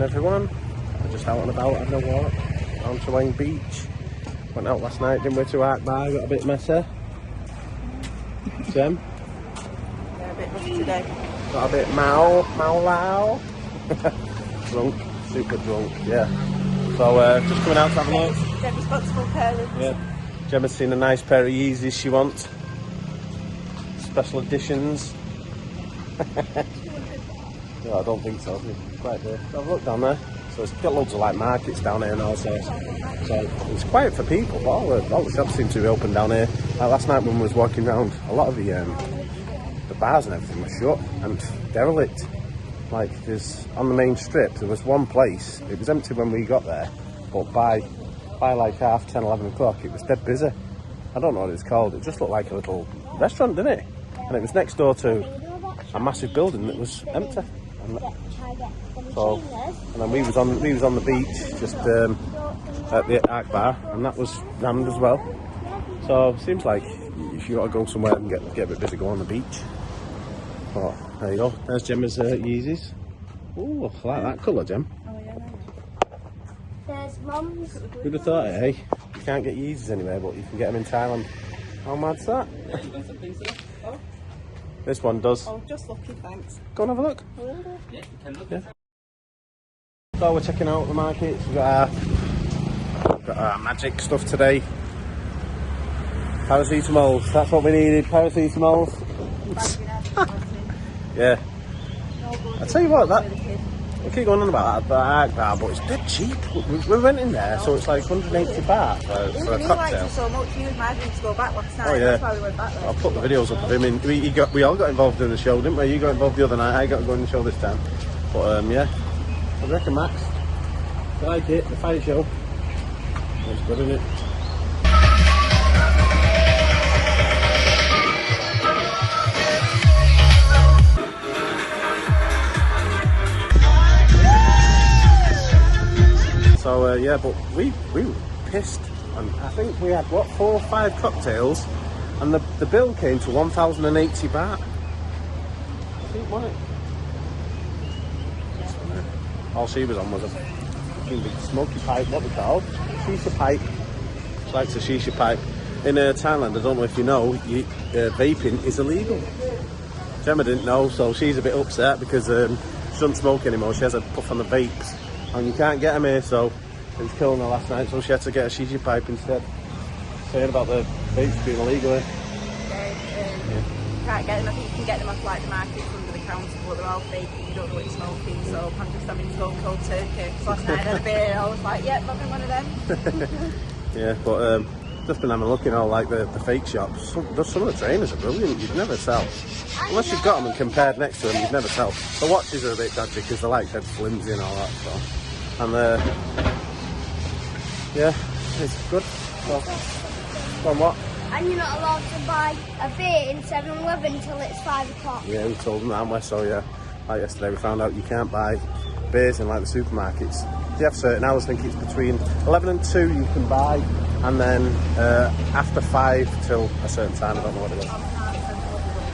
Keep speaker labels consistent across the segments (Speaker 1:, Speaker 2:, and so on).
Speaker 1: Everyone, we're just out and about having a walk on Chowing Beach. Went out last night, didn't we, to Arkbar, got a bit messy. Jem?
Speaker 2: Yeah, a bit messy today.
Speaker 1: Got a bit loud. Drunk, super drunk, yeah. So just coming out to have a look.
Speaker 2: They're responsible parents.
Speaker 1: Yeah. Gemma's seen a nice pair of Yeezys she wants. Special editions. No, I don't think so. It's quite there. I've looked down there. So it's got loads of like markets down here and all sorts. So it's quiet for people, but all the shops seem to be open down here. Like last night when we was walking around, a lot of the bars and everything were shut and derelict. Like there's on the main strip, there was one place. It was empty when we got there, but by like 10, 11 o'clock, it was dead busy. I don't know what it's called. It just looked like a little restaurant, didn't it? And it was next door to a massive building that was empty. And then we was on the beach just at the Arkbar, and that was rammed as well. So it seems like if you got to go somewhere and get a bit busy, go on the beach. Oh, there you go. There's Gemma's Yeezys. Oh, I like that colour, Gem.
Speaker 2: Oh yeah.
Speaker 3: There's Mum's.
Speaker 1: Who'd have thought it, eh? You can't get Yeezys anywhere, but you can get them in Thailand. How mad's that? This one does.
Speaker 2: Oh, just lucky, thanks.
Speaker 1: Go and have a look.
Speaker 2: Yeah, you can look.
Speaker 1: Yeah. So we're checking out the markets. We've got our magic stuff today. Paracetamols, that's what we needed, paracetamols. Yeah. I tell you what, we keep going on about that Arkbar, but it's dead cheap. We went in there, so it's like 180 baht for a cocktail.
Speaker 2: He liked it so much, he was mad to go back last night.
Speaker 1: Oh yeah.
Speaker 2: That's why we went back there.
Speaker 1: I'll put the videos up of him in. We all got involved in the show, didn't we? You got involved the other night, I got to go in the show this time. But yeah, I reckon Max, I like it, the fight show. It's good, isn't it? So yeah, but we were pissed, and I think we had what 4 or 5 cocktails, and the bill came to 1,080 baht. I think, wasn't it? All she was on was a big smoky pipe, what we called shisha pipe. She likes a shisha pipe. In Thailand, I don't know if you know, vaping is illegal. Gemma didn't know, so she's a bit upset because she doesn't smoke anymore. She has a puff on the vapes, and you can't get them here, so it was killing her last night, so she had to get a shisha pipe instead. Saying about the vapes being illegal here.
Speaker 2: Yeah. Can't get them, I think you can get them off like the markets under the counter, but they're all fake and you don't know what you're smoking, so I'm just having Stone Cold Turkey. So last night I had a beer and I was like, yep, having one of them.
Speaker 1: Yeah, but just been having a look in all like the fake shops. Some of the trainers are brilliant, you'd never tell. Unless you've got them and compared next to them, you'd never tell. The watches are a bit dodgy because they're like dead flimsy and all that stuff. And yeah, it's good. So, on what?
Speaker 3: And you're not allowed to buy a beer in 7-Eleven until it's 5 o'clock.
Speaker 1: Yeah, we told them that, haven't we? So yeah, like yesterday we found out you can't buy beers in like the supermarkets. You have certain hours, I think it's between 11 and 2 you can buy, and then after 5 till a certain time, I don't know what it was.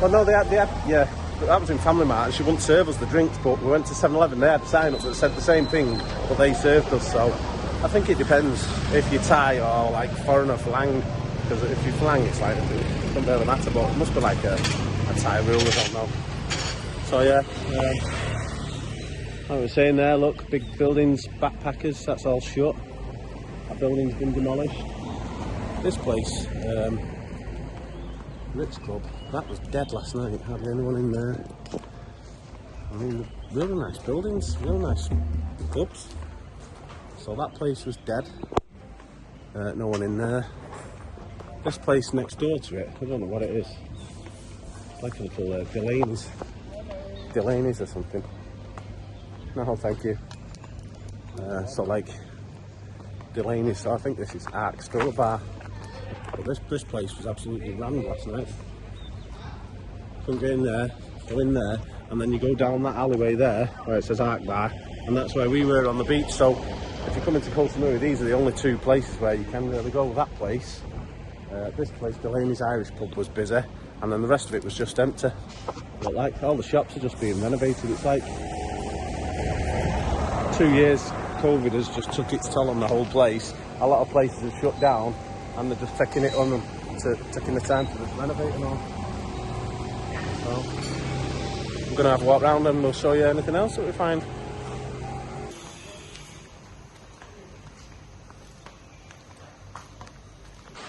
Speaker 1: Well no, they had, yeah, that was in Family Mart, and she wouldn't serve us the drinks, but we went to 7-Eleven, they had sign-ups that said the same thing, but they served us, so I think it depends if you're Thai or like foreigner flang, because if you're flang it's like, it doesn't really matter, but it must be like a Thai rule, I don't know. So yeah, like I was saying there, look, big buildings, backpackers, that's all shut. That building's been demolished. This place, Ritz Club, that was dead last night, hardly anyone in there. I mean, really nice buildings, really nice clubs. So that place was dead, no one in there. This place next door to it, I don't know what it is. It's like a little Delaney's or something. No, thank you. So like Delaney's, so I think this is Arkbar. But this place was absolutely rammed last night. Couldn't get in there, go in there, and then you go down that alleyway there where it says Arkbar, and that's where we were on the beach. So if you come into Koh Samui, these are the only 2 places where you can really go. That place, this place, Delaney's Irish pub, was busy, and then the rest of it was just empty. But like all the shops are just being renovated. It's like 2 years, COVID has just took its toll on the whole place. A lot of places have shut down, and they're just taking it on them, taking the time to just renovate and all. So, I'm going to have a walk around and we'll show you anything else that we find.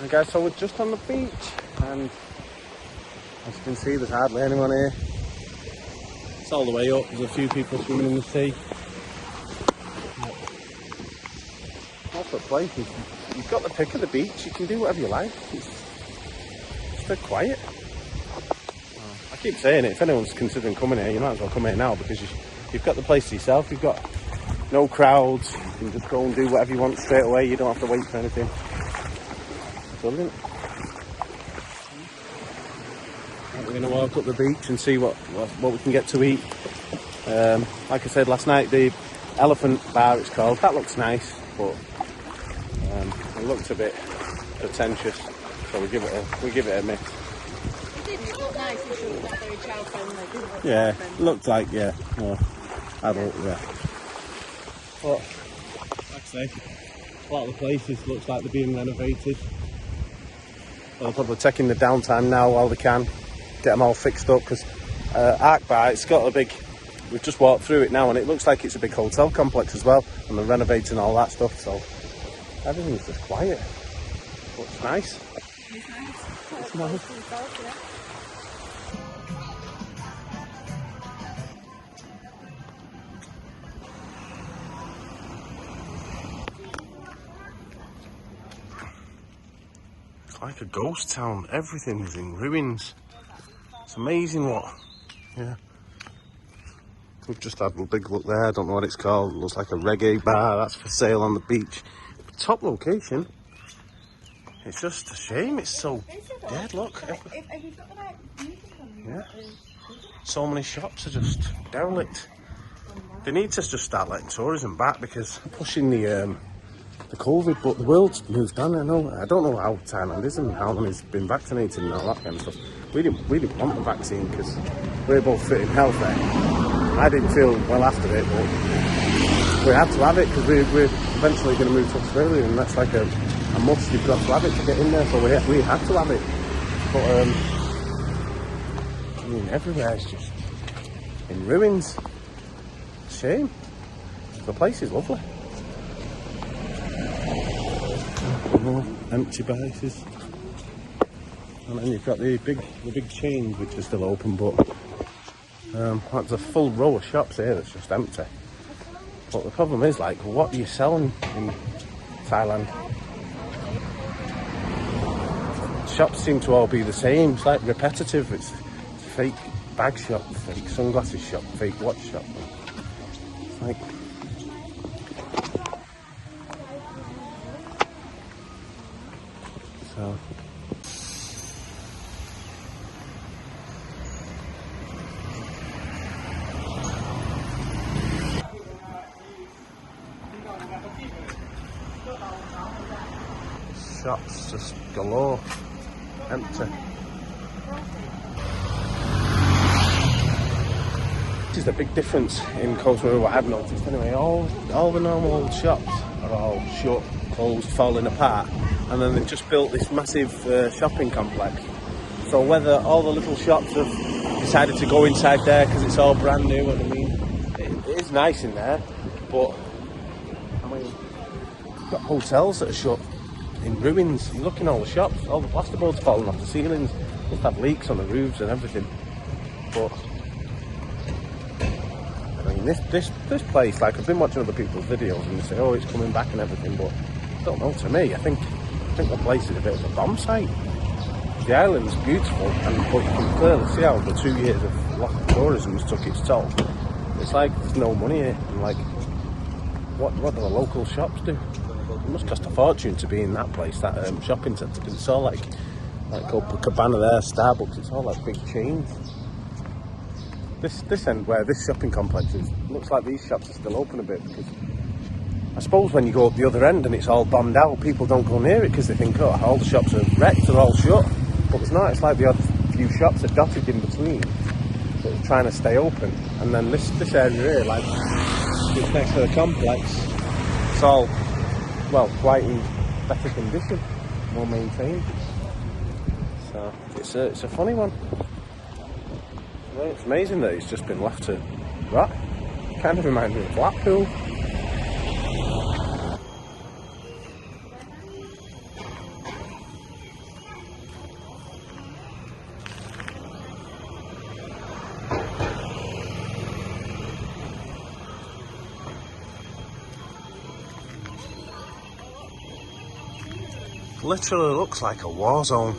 Speaker 1: And guys, so we're just on the beach, and as you can see, there's hardly anyone here. It's all the way up, there's a few people swimming in the sea. What's the place? You've got the pick of the beach, you can do whatever you like. It's dead quiet. I keep saying it, if anyone's considering coming here, you might as well come here now, because you've got the place to yourself, you've got no crowds, you can just go and do whatever you want straight away, you don't have to wait for anything. Brilliant. We're going to walk up the beach and see what we can get to eat. Like I said last night, the elephant bar it's called, that looks nice, but it looks a bit pretentious, so we give it a miss.
Speaker 2: It did look nice, it showed that very child friendly, didn't it?
Speaker 1: Yeah, it looked like, yeah, more adult, yeah. But, like I say, a lot of the places looks like they're being renovated. They're probably taking the downtime now while they can, get them all fixed up, because Arkbar, it's got a big, we've just walked through it now and it looks like it's a big hotel complex as well, and they're renovating all that stuff, so everything's just quiet. But it's nice.
Speaker 2: It's nice.
Speaker 1: It's nice. It's like a ghost town, everything's in ruins. It's amazing what, yeah. We've just had a big look there, I don't know what it's called, it looks like a reggae bar, that's for sale on the beach. Top location, it's just a shame, it's so dead, look. Yeah. So many shops are just derelict. They need to just start letting tourism back, because pushing the COVID, but the world's moved on. I don't know how Thailand is and how long it's been vaccinated and all that kind of stuff. We didn't want the vaccine because we're both fit and healthy. I didn't feel well after it, but we had to have it because we're eventually going to move to Australia, and that's like a must. You've got to have it to get in there, so we had to have it. But I mean, everywhere is just in ruins. Shame. The place is lovely. Empty bases, and then you've got the big chains which are still open, but there's a full row of shops here that's just empty. But the problem is, like, what do you sell in Thailand? Shops seem to all be the same. It's like repetitive. It's fake bag shop, fake sunglasses shop, fake watch shop. It's like, so. Shops just galore, empty. This is the big difference in Koh Samui, what I've noticed anyway. All the normal shops are all shut, closed, falling apart, and then they've just built this massive shopping complex. So whether all the little shops have decided to go inside there because it's all brand new, what I mean, it is nice in there, but I mean, you've got hotels that are shut in ruins. You look in all the shops, all the plasterboards falling off the ceilings, must have leaks on the roofs and everything. But I mean, this place, like, I've been watching other people's videos and they say, oh, it's coming back and everything, but I don't know, to me, I think the place is a bit of a bomb site. The island's beautiful, but you can clearly see how the 2 years of loss of tourism has took its toll. It's like there's no money here, and like, what do the local shops do? It must cost a fortune to be in that place, that shopping centre, because it's all like Cabana there, Starbucks, it's all like big chains. This end where this shopping complex is, looks like these shops are still open a bit, because I suppose when you go up the other end and it's all bombed out, people don't go near it because they think, oh, all the shops are wrecked, they're all shut. But it's not, it's like the odd few shops are dotted in between that are trying to stay open. And then this area here, like, it's next to the complex. It's all, well, quite in better condition, more maintained. So it's a funny one. It's amazing that it's just been left to rot. Kind of reminds me of Blackpool. Literally looks like a war zone.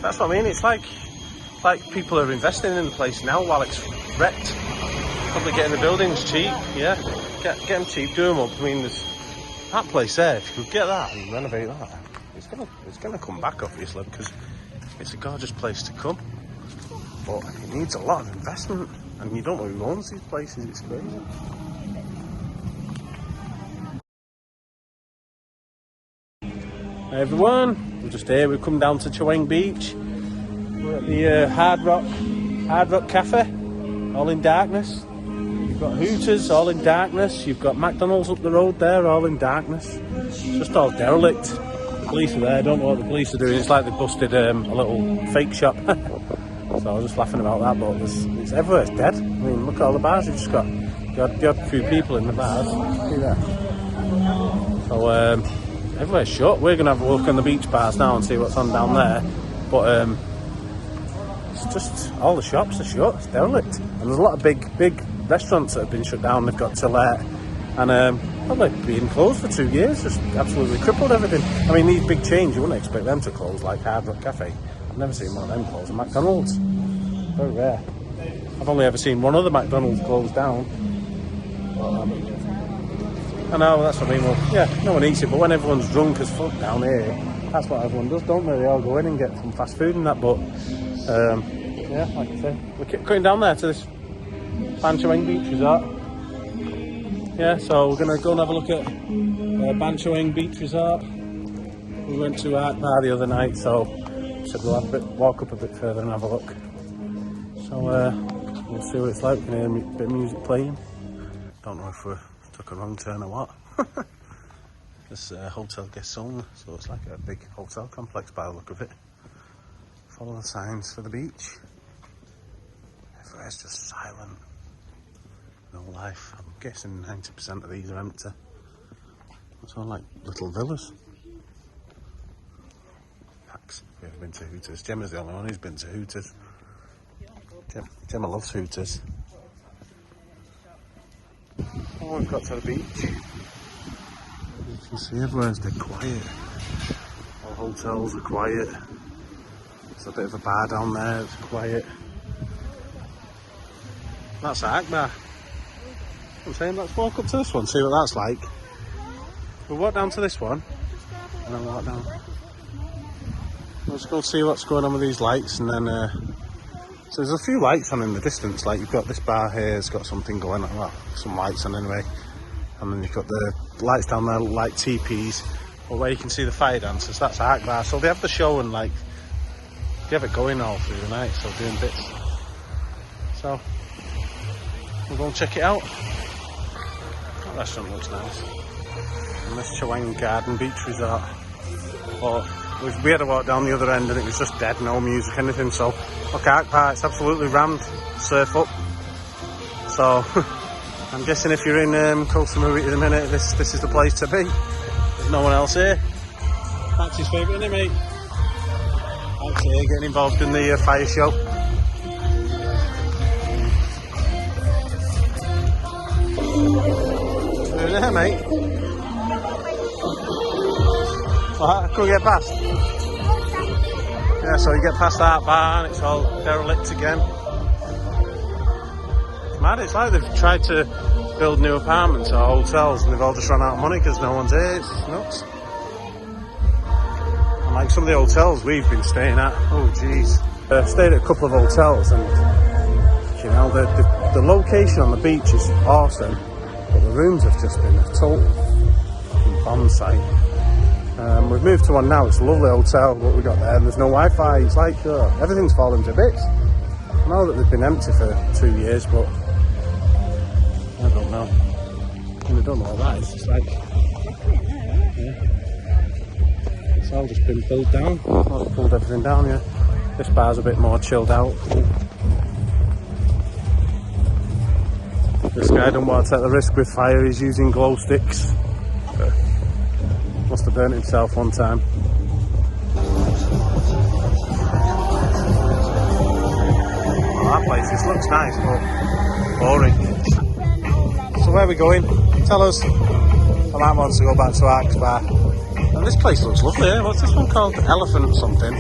Speaker 1: That's what I mean. It's like people are investing in the place now while it's wrecked. Probably getting the buildings cheap. Yeah, get them cheap, do them up. I mean, there's that place there. If you could get that and renovate that, it's gonna come back obviously because it's a gorgeous place to come. But it needs a lot of investment, and you don't know who owns these places. It's crazy. Hey everyone, we're just here. We've come down to Chowing Beach. We're at the Hard Rock Cafe, all in darkness. You've got Hooters, all in darkness. You've got McDonald's up the road there, all in darkness. It's just all derelict. Police are there. I don't know what the police are doing. It's like they busted a little fake shop. So I was just laughing about that, but it's everywhere. It's dead. I mean, look at all the bars. You've just got you had a few people in the bars. See there. So everywhere's shut. We're gonna have a look on the beach bars now and see what's on down there. But it's just all the shops are shut. It's derelict, and there's a lot of big restaurants that have been shut down. They've got to let, and probably been closed for 2 years. Just absolutely crippled everything. I mean, these big chains, you wouldn't expect them to close, like Hard Rock Cafe. I've never seen one of them close. And McDonald's, very rare. I've only ever seen one other McDonald's close down. I know, that's what I mean. Well, yeah, no one eats it, but when everyone's drunk as fuck down here, that's what everyone does, don't they? They all go in and get some fast food and that, but yeah, like I say, we're going down there to this Chowing Beach resort. Yeah, so we're going to go and have a look at Chowing Beach resort. We went to Arkbar the other night, so said we'll have walk up a bit further and have a look. So we'll see what it's like. We can hear a bit of music playing. Don't know if we took a wrong turn or what. This hotel guests only, so it's like a big hotel complex by the look of it. Follow the signs for the beach. Everywhere's just silent. No life. I'm guessing 90% of these are empty. It's all like little villas. We've ever been to Hooters. Gemma's the only one who's been to Hooters. Gemma loves Hooters. Oh, we've got to the beach. You can see everywhere's dead quiet. All hotels are quiet. There's a bit of a bar down there, it's quiet. That's Arkbar. I'm saying let's walk up to this one, see what that's like. We'll walk down to this one and then walk down. Let's go see what's going on with these lights, and then so there's a few lights on in the distance. Like you've got this bar here, it's got something going on, well, some lights on anyway, and then you've got the lights down there like teepees, or where you can see the fire dancers. That's Arkbar. So they have the show and like they have it going all through the night, so doing bits. So we'll go and check it out. That restaurant looks nice. And this Chowing Garden Beach Resort. But we had to walk down the other end and it was just dead, no music, anything. So look, Arkbar, it's absolutely rammed. SurfUp. So I'm guessing if you're in Koh Samui at the minute, this is the place to be. There's no one else here. That's his favourite, isn't it, mate? Thanks here, getting involved in the fire show. Over there, mate. Can we get past? Yeah, so you get past that bar and it's all derelict again. It's mad, it's like they've tried to build new apartments or hotels and they've all just run out of money because no one's here. It's nuts. And like some of the hotels we've been staying at, oh jeez. Stayed at a couple of hotels and you know, the location on the beach is awesome, but the rooms have just been a total bomb site. We've moved to one now. It's a lovely hotel, what we got there, and there's no Wi-Fi. It's like everything's fallen to bits. I know that they've been empty for 2 years, but I don't know. I don't know what that is. It's like, yeah. It's all just been pulled down. Oh, they pulled everything down, yeah. This bar's a bit more chilled out. This guy don't want to take the risk with fire. He's using glow sticks. Must have burnt himself one time. Oh, that place, this looks nice, but boring. So where are we going? Tell us. I might want to go back to Arkbar. And this place looks lovely, eh? What's this one called? Elephant something.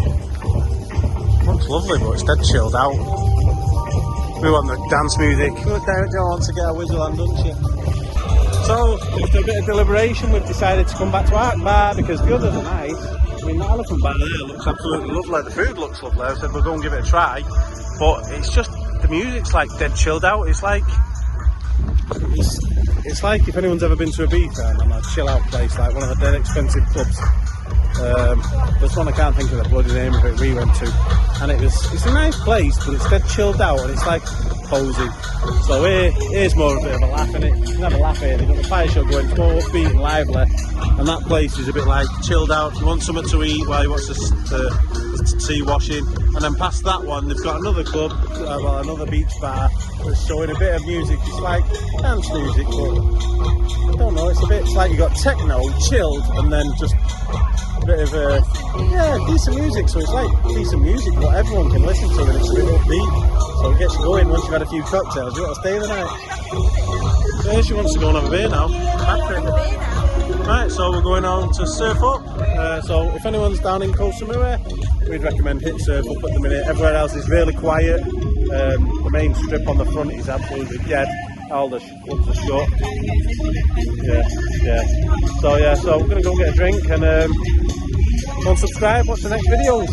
Speaker 1: Looks lovely, but it's dead chilled out. We want the dance music. You don't want to get a whistle on, don't you? So, after a bit of deliberation, we've decided to come back to Arkbar because the others are nice. I mean, the elephant bar there looks absolutely lovely. The food looks lovely. I said we'll go and give it a try. But it's just, the music's like dead chilled out. It's like if anyone's ever been to Ibiza and a chill out place, like one of the dead expensive clubs. There's one I can't think of the bloody name of it we went to, and it's a nice place, but it's dead chilled out and it's like cosy. So here's more of a bit of a laugh in it. You can have a laugh here. They've got the fire show going, it's more upbeat and lively, and that place is a bit like chilled out. You want something to eat while you watch the sea washing, and then past that one they've got another club, another beach bar that's showing a bit of music. It's like dance music, but I don't know, it's like you got techno, chilled, and then just a bit of decent music. So it's like decent music what everyone can listen to, and it's a bit upbeat, so it gets you going once you've had a few cocktails. You want to stay the night. So she wants to go and have a beer now. Right, so we're going on to SurfUp. So if anyone's down in Koh Samui, we'd recommend hit SurfUp at the minute. Everywhere else is really quiet. The main strip on the front is absolutely dead. All the clubs are shut. Yeah. So we're going to go get a drink and go and subscribe. Watch the next videos.